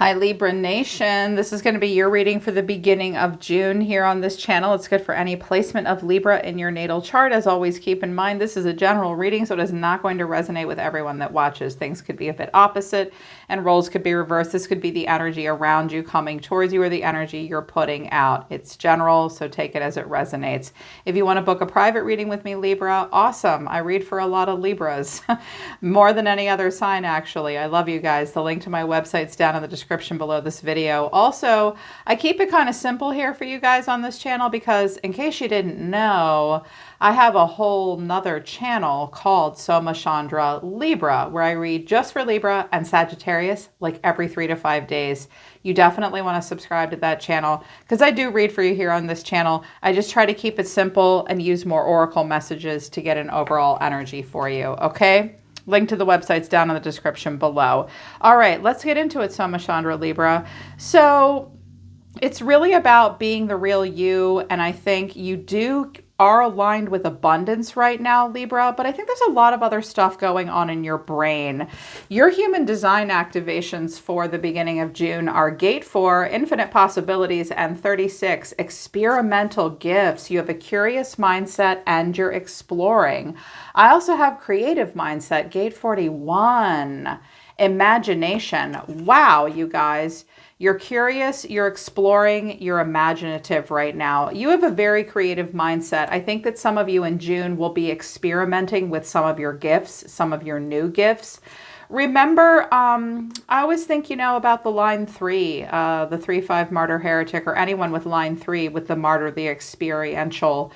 Hi Libra Nation, this is going to be your reading for the beginning of June here on this channel. It's good for any placement of Libra in your natal chart. As always, keep in mind this is a general reading, so it is not going to resonate with everyone that watches. Things could be a bit opposite and roles could be reversed. This could be the energy around you coming towards you or the energy you're putting out. It's general, so take it as it resonates. If you want to book a private reading with me, Libra, awesome. I read for a lot of Libras, more than any other sign actually. I love you guys. The link to my website's down in the description below this video. Also, I keep it kind of simple here for you guys on this channel because in case you didn't know, I have a whole nother channel called Soma Chandra Libra where I read just for Libra and Sagittarius like every 3 to 5 days. You definitely want to subscribe to that channel because I do read for you here on this channel. I just try to keep it simple and use more oracle messages to get an overall energy for you, okay? Link to the website's down in the description below. All right, let's get into it, Soma Chandra Libra. So it's really about being the real you, and I think you are aligned with abundance right now, Libra, but I think there's a lot of other stuff going on in your brain. Your human design activations for the beginning of June are Gate 4, Infinite Possibilities, and 36, Experimental Gifts. You have a curious mindset and you're exploring. I also have Creative Mindset, Gate 41, Imagination. Wow, you guys. You're curious, you're exploring, you're imaginative right now. You have a very creative mindset. I think that some of you in June will be experimenting with some of your gifts, some of your new gifts. Remember, I always think, about the line 3, the 3-5 martyr heretic, or anyone with line 3 with the martyr, the experiential.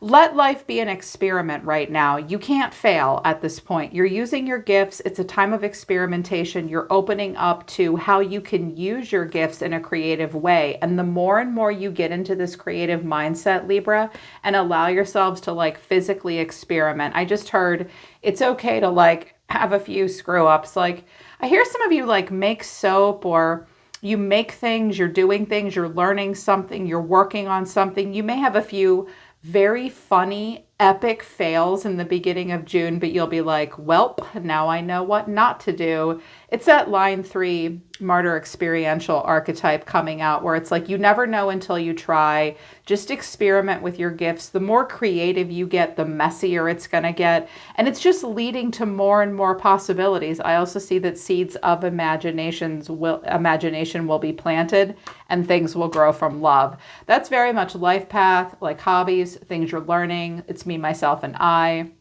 Let life be an experiment right now. You can't fail at this point. You're using your gifts. It's a time of experimentation. You're opening up to how you can use your gifts in a creative way. And the more and more you get into this creative mindset, Libra, and allow yourselves to physically experiment. I just heard it's okay to have a few screw ups. I hear some of you make soap, or you make things, you're doing things, you're learning something, you're working on something. You may have a few very funny, epic fails in the beginning of June, but you'll be like, welp, now I know what not to do. It's that line 3 martyr experiential archetype coming out where it's you never know until you try. Just experiment with your gifts. The more creative you get, the messier it's going to get. And it's just leading to more and more possibilities. I also see that seeds of imagination will be planted and things will grow from love. That's very much life path, like hobbies, things you're learning. It's me, myself, and I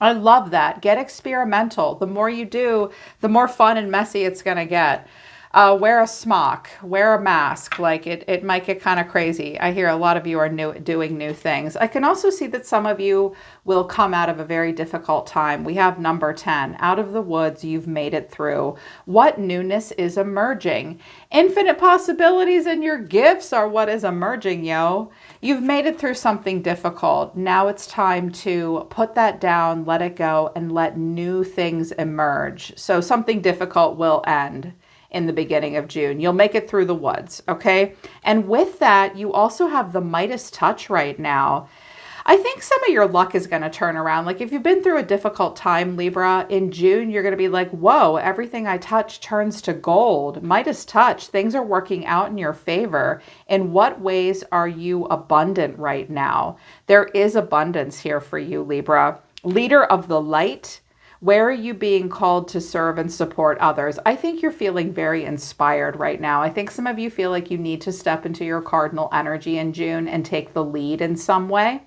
love that. Get experimental. The more you do, the more fun and messy it's going to get. Wear a smock, wear a mask. It might get kind of crazy. I hear a lot of you are doing new things. I can also see that some of you will come out of a very difficult time. We have number 10, out of the woods, you've made it through. What newness is emerging? Infinite possibilities and your gifts are what is emerging, yo. You've made it through something difficult. Now it's time to put that down, let it go, and let new things emerge. So something difficult will end in the beginning of June. You'll make it through the woods, okay? And with that, you also have the Midas touch right now. I think some of your luck is going to turn around. If you've been through a difficult time, Libra, in June, you're going to be like, whoa, everything I touch turns to gold. Midas touch, things are working out in your favor. In what ways are you abundant right now? There is abundance here for you, Libra. Leader of the light. Where are you being called to serve and support others? I think you're feeling very inspired right now. I think some of you feel like you need to step into your cardinal energy in June and take the lead in some way.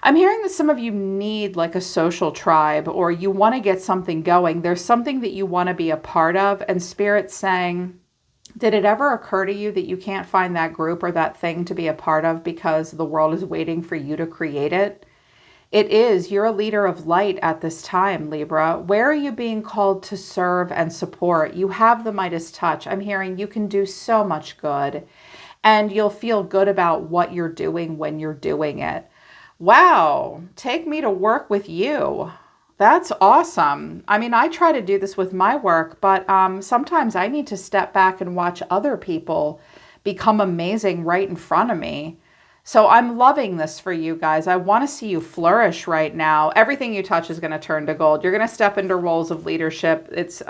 I'm hearing that some of you need a social tribe, or you want to get something going. There's something that you want to be a part of, and Spirit's saying, did it ever occur to you that you can't find that group or that thing to be a part of because the world is waiting for you to create it? It is. You're a leader of light at this time, Libra. Where are you being called to serve and support? You have the Midas touch. I'm hearing you can do so much good, and you'll feel good about what you're doing when you're doing it. Wow. Take me to work with you. That's awesome. I mean, I try to do this with my work, but sometimes I need to step back and watch other people become amazing right in front of me. So I'm loving this for you guys. I want to see you flourish right now. Everything you touch is going to turn to gold. You're going to step into roles of leadership. It's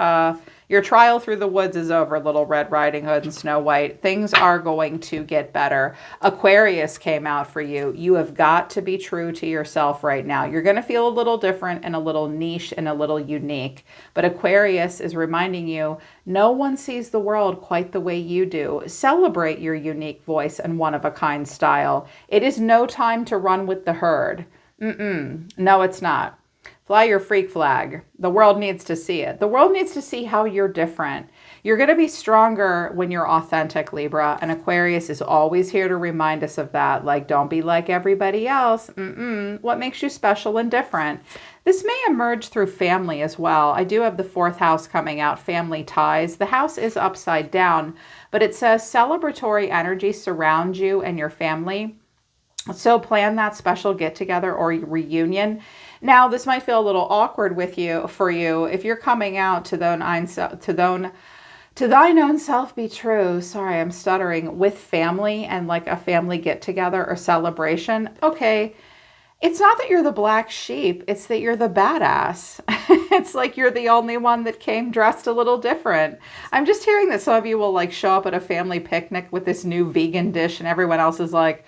Your trial through the woods is over, Little Red Riding Hood and Snow White. Things are going to get better. Aquarius came out for you. You have got to be true to yourself right now. You're going to feel a little different and a little niche and a little unique. But Aquarius is reminding you, no one sees the world quite the way you do. Celebrate your unique voice and one-of-a-kind style. It is no time to run with the herd. No, it's not. Fly your freak flag. The world needs to see it. The world needs to see how you're different. You're going to be stronger when you're authentic, Libra. And Aquarius is always here to remind us of that. Like, don't be like everybody else. What makes you special and different? This may emerge through family as well. I do have the 4th house coming out, family ties. The house is upside down, but it says celebratory energy surround you and your family. So plan that special get-together or reunion. Now, this might feel a little awkward for you if you're coming out to thine own self be true. Sorry, I'm stuttering. With family and like a family get-together or celebration. Okay, it's not that you're the black sheep. It's that you're the badass. It's like you're the only one that came dressed a little different. I'm just hearing that some of you will like show up at a family picnic with this new vegan dish and everyone else is like,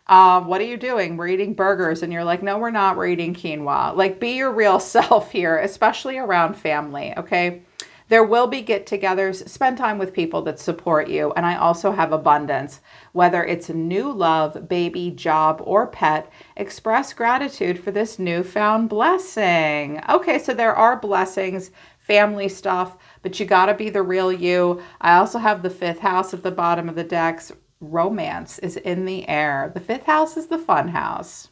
what are you doing? We're eating burgers. And you're like, no, we're not. We're eating quinoa. Like, be your real self here, especially around family, okay? There will be get-togethers. Spend time with people that support you. And I also have abundance. Whether it's new love, baby, job, or pet, express gratitude for this newfound blessing. Okay, so there are blessings, family stuff, but you got to be the real you. I also have the 5th house at the bottom of the decks. Romance is in the air. The 5th house is the fun house.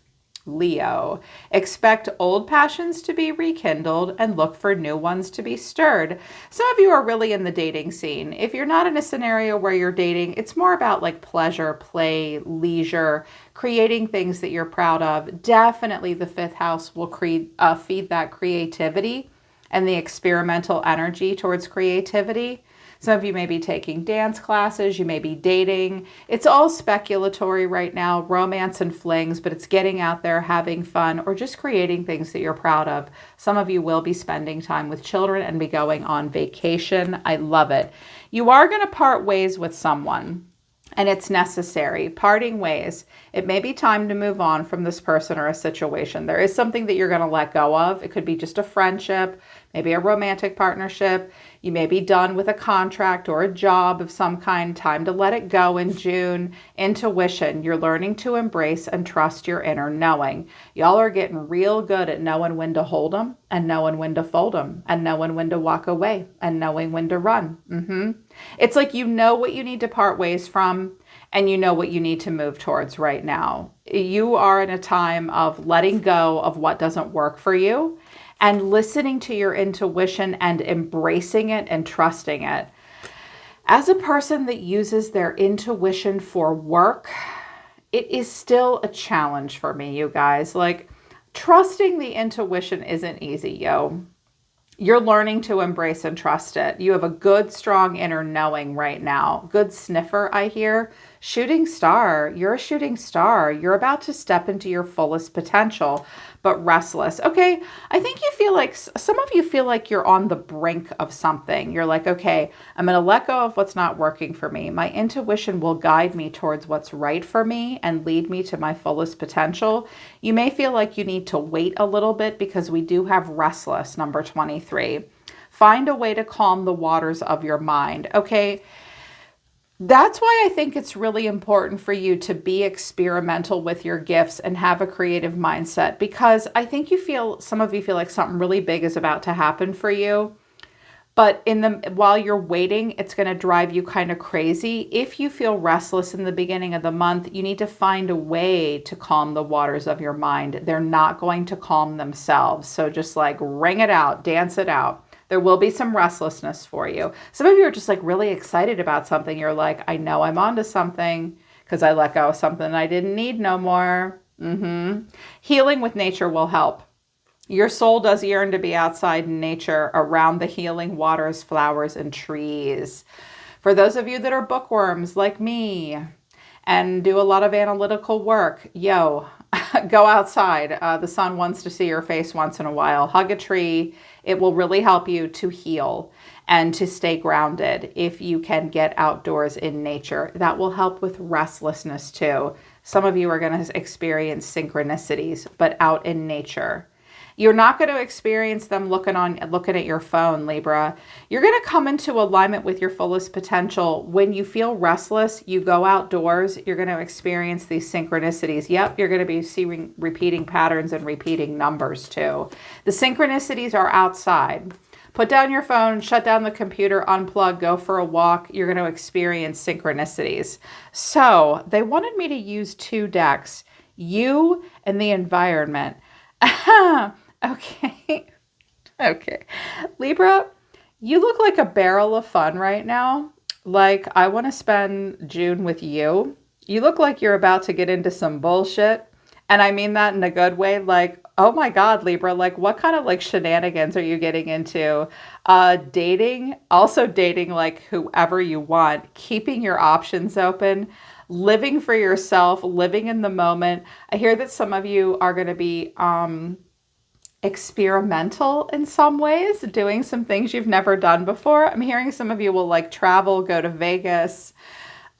Leo. Expect old passions to be rekindled and look for new ones to be stirred. Some of you are really in the dating scene. If you're not in a scenario where you're dating, it's more about like pleasure, play, leisure, creating things that you're proud of. Definitely the 5th house will feed that creativity and the experimental energy towards creativity. Some of you may be taking dance classes, you may be dating. It's all speculatory right now, romance and flings, but it's getting out there, having fun, or just creating things that you're proud of. Some of you will be spending time with children and be going on vacation. I love it. You are going to part ways with someone, and it's necessary. Parting ways. It may be time to move on from this person or a situation. There is something that you're going to let go of. It could be just a friendship, maybe a romantic partnership. You may be done with a contract or a job of some kind. Time to let it go in June. Intuition. You're learning to embrace and trust your inner knowing. Y'all are getting real good at knowing when to hold them and knowing when to fold them and knowing when to walk away and knowing when to run. It's like you know what you need to part ways from and you know what you need to move towards right now. You are in a time of letting go of what doesn't work for you and listening to your intuition and embracing it and trusting it. As a person that uses their intuition for work, it is still a challenge for me, you guys. Like, trusting the intuition isn't easy, yo. You're learning to embrace and trust it. You have a good, strong inner knowing right now. Good sniffer, I hear. Shooting star. You're a shooting star. You're about to step into your fullest potential, but restless. Okay, I think you feel like, some of you feel like you're on the brink of something. You're like, okay, I'm going to let go of what's not working for me. My intuition will guide me towards what's right for me and lead me to my fullest potential. You may feel like you need to wait a little bit because we do have restless, number 23. Find a way to calm the waters of your mind. Okay, that's why I think it's really important for you to be experimental with your gifts and have a creative mindset, because I think some of you feel like something really big is about to happen for you. But while you're waiting, it's going to drive you kind of crazy. If you feel restless in the beginning of the month, you need to find a way to calm the waters of your mind. They're not going to calm themselves. So just like ring it out, dance it out. There will be some restlessness for you. Some of you are just like really excited about something. You're like, I know I'm onto something because I let go of something I didn't need no more. Healing with nature will help. Your soul does yearn to be outside in nature, around the healing waters, flowers, and trees. For those of you that are bookworms like me and do a lot of analytical work, yo, go outside. The sun wants to see your face once in a while. Hug a tree. It will really help you to heal and to stay grounded if you can get outdoors in nature. That will help with restlessness too. Some of you are going to experience synchronicities, but out in nature. You're not going to experience them looking at your phone, Libra. You're going to come into alignment with your fullest potential. When you feel restless, you go outdoors, you're going to experience these synchronicities. Yep, you're going to be seeing repeating patterns and repeating numbers too. The synchronicities are outside. Put down your phone, shut down the computer, unplug, go for a walk. You're going to experience synchronicities. So they wanted me to use 2 decks, you and the environment. Okay. Okay. Libra, you look like a barrel of fun right now. Like, I want to spend June with you. You look like you're about to get into some bullshit. And I mean that in a good way. Like, oh my God, Libra, like what kind of like shenanigans are you getting into? Dating, also dating like whoever you want, keeping your options open, living for yourself, living in the moment. I hear that some of you are going to be experimental in some ways, doing some things you've never done before. I'm hearing some of you will like travel, go to Vegas.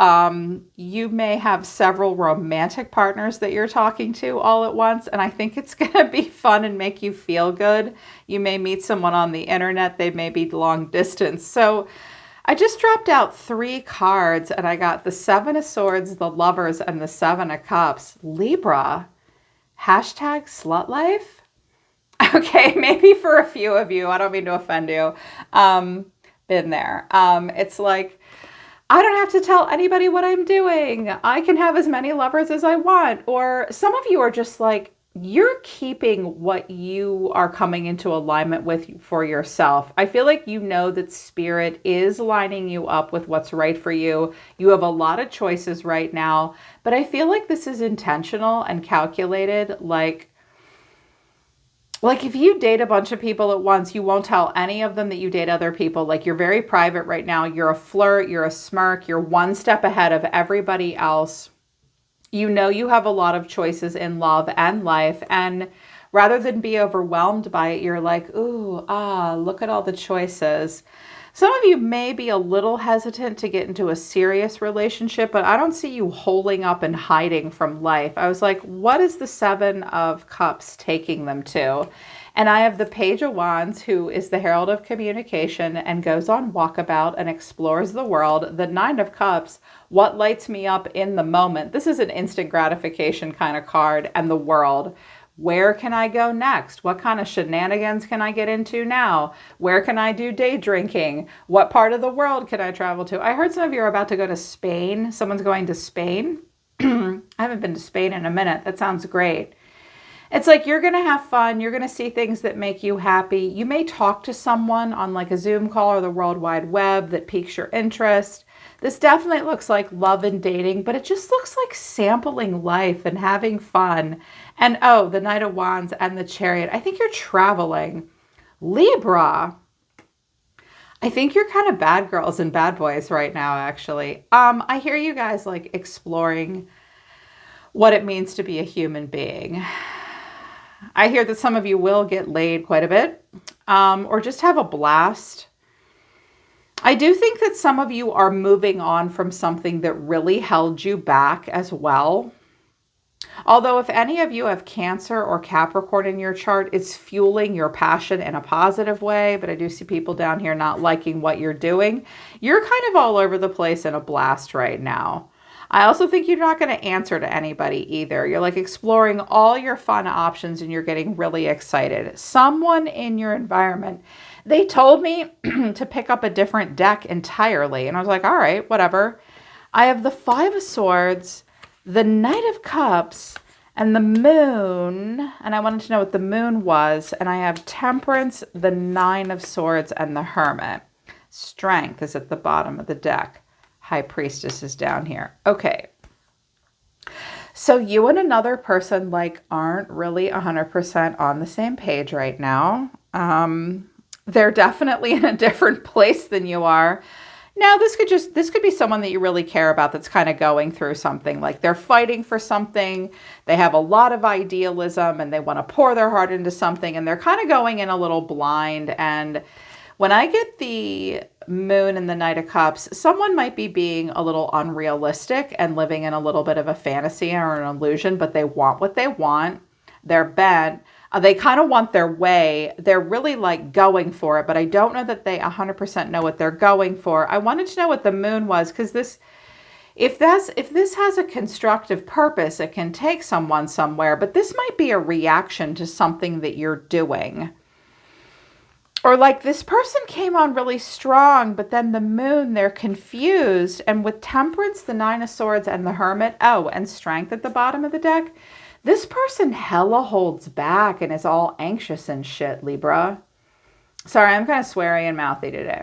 You may have several romantic partners that you're talking to all at once, and I think it's going to be fun and make you feel good. You may meet someone on the internet. They may be long distance. So I just dropped out 3 cards, and I got the 7 of Swords, the Lovers, and the 7 of Cups. Libra, hashtag slut life. Okay, maybe for a few of you, I don't mean to offend you, been there. It's like, I don't have to tell anybody what I'm doing. I can have as many lovers as I want. Or some of you are just like, you're keeping what you are coming into alignment with for yourself. I feel like you know that spirit is lining you up with what's right for you. You have a lot of choices right now, but I feel like this is intentional and calculated. Like if you date a bunch of people at once, you won't tell any of them that you date other people. Like you're very private right now. You're a flirt, you're a smirk, you're one step ahead of everybody else. You know you have a lot of choices in love and life. And rather than be overwhelmed by it, you're like, ooh, look at all the choices. Some of you may be a little hesitant to get into a serious relationship, but I don't see you holding up and hiding from life. I was like, what is the 7 of Cups taking them to? And I have the Page of Wands, who is the herald of communication and goes on walkabout and explores the world. The 9 of Cups, what lights me up in the moment. This is an instant gratification kind of card, and the world. Where can I go next? What kind of shenanigans can I get into now? Where can I do day drinking? What part of the world can I travel to? I heard some of you are about to go to Spain. Someone's going to Spain. I haven't been to Spain in a minute. That sounds great. It's like you're going to have fun. You're going to see things that make you happy. You may talk to someone on like a Zoom call or the World Wide Web that piques your interest. This definitely looks like love and dating, but it just looks like sampling life and having fun. And oh, the Knight of Wands and the Chariot. I think you're traveling. Libra, I think you're kind of bad girls and bad boys right now, actually. I hear you guys like exploring what it means to be a human being. I hear that some of you will get laid quite a bit, or just have a blast. I do think that some of you are moving on from something that really held you back as well. Although if any of you have Cancer or Capricorn in your chart, it's fueling your passion in a positive way. But I do see people down here not liking what you're doing. You're kind of all over the place in a blast right now. I also think you're not going to answer to anybody either. You're like exploring all your fun options and you're getting really excited. Someone in your environment, they told me to pick up a different deck entirely. And I was like, all right, whatever. I have the 5 of Swords, the Knight of Cups, and the Moon. And I wanted to know what the Moon was. And I have Temperance, the 9 of Swords, and the Hermit. Strength is at the bottom of the deck. High Priestess is down here. Okay. So you and another person like aren't really 100% on the same page right now. They're definitely in a different place than you are. Now, this could be someone that you really care about that's kind of going through something, like they're fighting for something. They have a lot of idealism and they want to pour their heart into something and they're kind of going in a little blind. And when I get the moon and the Knight of Cups, someone might be being a little unrealistic and living in a little bit of a fantasy or an illusion, but they want what they want. They're bent. They kind of want their way. They're really like going for it, but I don't know that they 100% know what they're going for. I wanted to know what the moon was because if this has a constructive purpose, it can take someone somewhere, but this might be a reaction to something that you're doing. Or like this person came on really strong, but then the moon, they're confused. And with Temperance, the Nine of Swords, and the Hermit, and Strength at the bottom of the deck, this person hella holds back and is all anxious and shit, Libra. Sorry, I'm kind of sweary and mouthy today.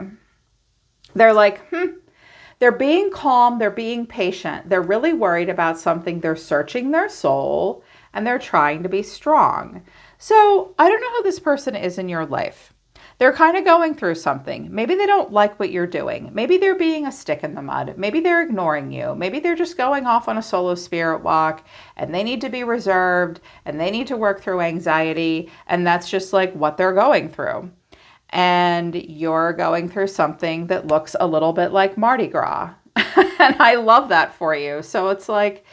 They're like, They're being calm. They're being patient. They're really worried about something. They're searching their soul and they're trying to be strong. So I don't know who this person is in your life. They're kind of going through something. Maybe they don't like what you're doing. Maybe they're being a stick in the mud. Maybe they're ignoring you. Maybe they're just going off on a solo spirit walk and they need to be reserved and they need to work through anxiety. And that's just like what they're going through. And you're going through something that looks a little bit like Mardi Gras. And I love that for you. So it's like,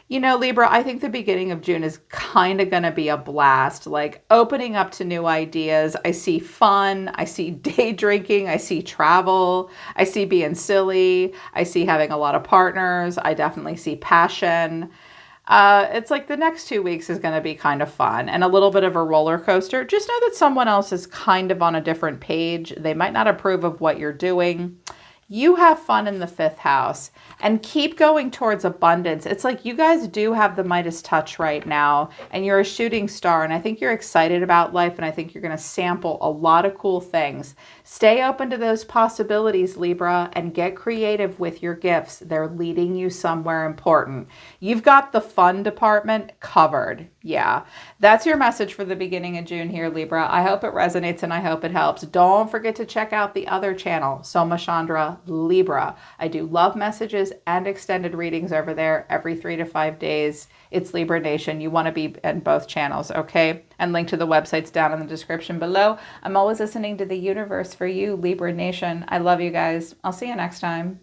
you know, Libra, I think the beginning of June is kind of going to be a blast, like opening up to new ideas. I see fun. I see day drinking. I see travel. I see being silly. I see having a lot of partners. I definitely see passion. It's like the next 2 weeks is going to be kind of fun and a little bit of a roller coaster. Just know that someone else is kind of on a different page. They might not approve of what you're doing. You have fun in the 5th house and keep going towards abundance. It's like you guys do have the Midas touch right now and you're a shooting star. And I think you're excited about life and I think you're going to sample a lot of cool things. Stay open to those possibilities, Libra, and get creative with your gifts. They're leading you somewhere important. You've got the fun department covered. Yeah, that's your message for the beginning of June here, Libra. I hope it resonates and I hope it helps. Don't forget to check out the other channel, Soma Chandra Libra. I do love messages and extended readings over there every 3 to 5 days. It's Libra Nation. You want to be in both channels, okay? And link to the websites down in the description below. I'm always listening to the universe for you, Libra Nation. I love you guys. I'll see you next time.